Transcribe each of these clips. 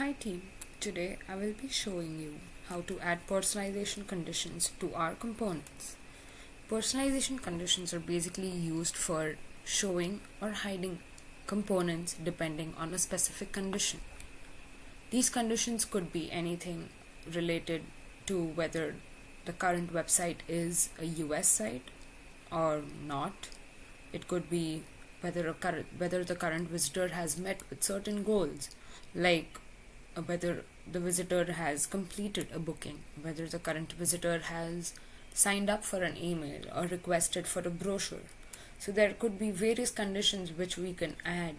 Hi team, today I will be showing you how to add personalization conditions to our components. Personalization conditions are basically used for showing or hiding components depending on a specific condition. These conditions could be anything related to whether the current website is a US site or not. It could be whether the current visitor has met with certain goals, like whether the visitor has completed a booking, whether the current visitor has signed up for an email or requested for a brochure. So there could be various conditions which we can add,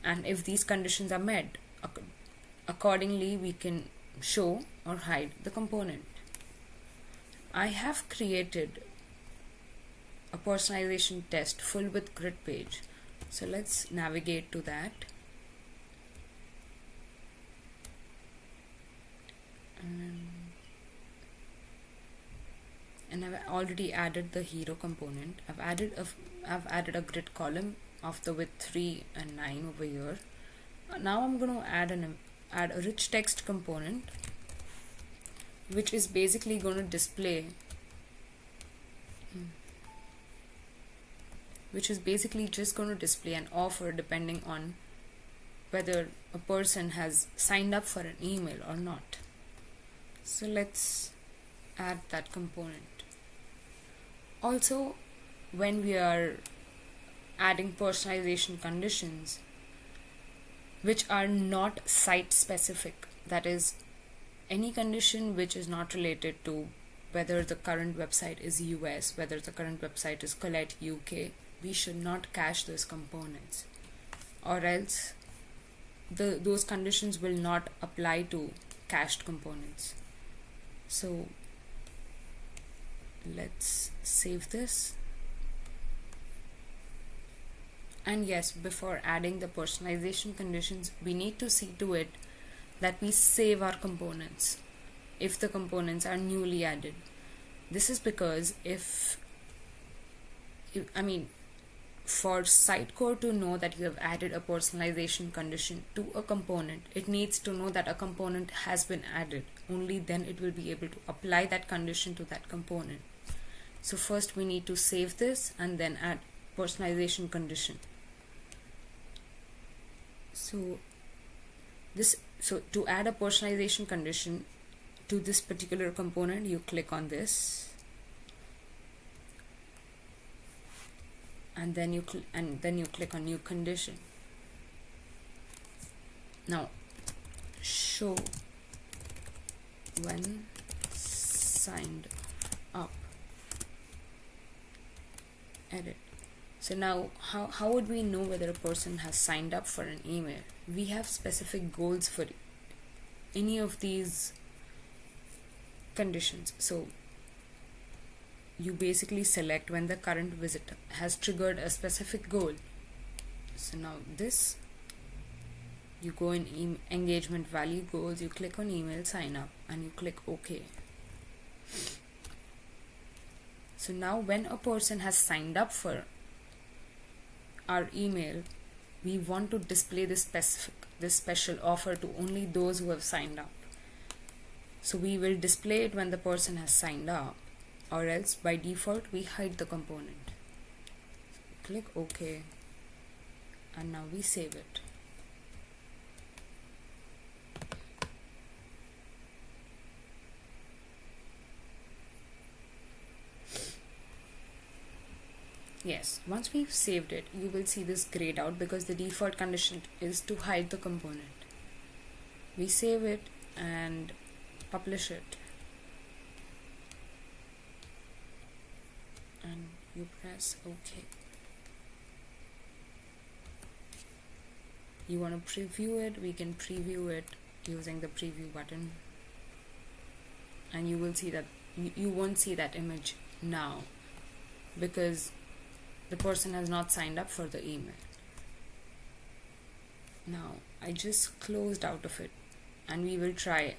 and if these conditions are met, accordingly we can show or hide the component. I have created a personalization test full with grid page. So let's navigate to that. And I've already added the hero component. I've added a grid column of the width 3 and 9 over here. Now I'm going to add a rich text component, which is basically going to display an offer depending on whether a person has signed up for an email or not. So let's add that component. Also, when we are adding personalization conditions which are not site specific, that is, any condition which is not related to whether the current website is US, whether the current website is Colette UK, we should not cache those components, or else those conditions will not apply to cached components. So let's save this. And yes, before adding the personalization conditions, we need to see to it that we save our components if the components are newly added. This is because for Sitecore to know that you have added a personalization condition to a component, it needs to know that a component has been added. Only then it will be able to apply that condition to that component. So first we need to save this and then add personalization condition. So to add a personalization condition to this particular component, you click on this, and then you click on new condition. Now show when signed up, edit. So now how would we know whether a person has signed up for an email? We have specific goals for any of these conditions. So you basically select when the current visitor has triggered a specific goal. So now this, you go in engagement value goals, you click on email sign up and you click OK. So now when a person has signed up for our email, we want to display this special offer to only those who have signed up. So we will display it when the person has signed up, or else by default we hide the component. So click OK, and now we save it. Yes, once we've saved it, you will see this grayed out because the default condition is to hide the component. We save it and publish it, and you press OK. You want to preview it, we can preview it using the preview button, and you will see that you won't see that image now because the person has not signed up for the email. Now I just closed out of it, and we will try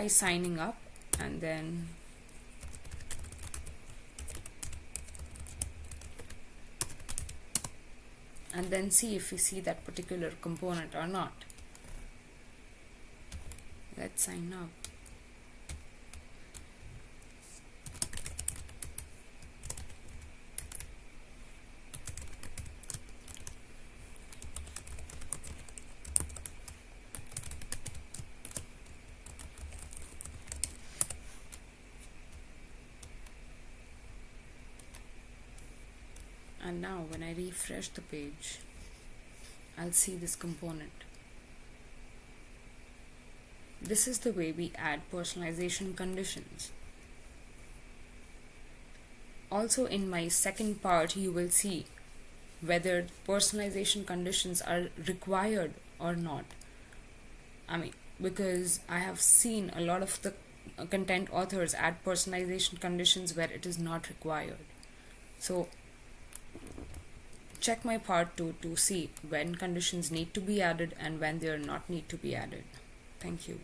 signing up, and then and then see if we see that particular component or not. Let's sign up. And now when I refresh the page, I'll see this component. This is the way we add personalization conditions. Also in my second part, you will see whether personalization conditions are required or not. Because I have seen a lot of the content authors add personalization conditions where it is not required. So check my part 2 to see when conditions need to be added and when they are not need to be added. Thank you.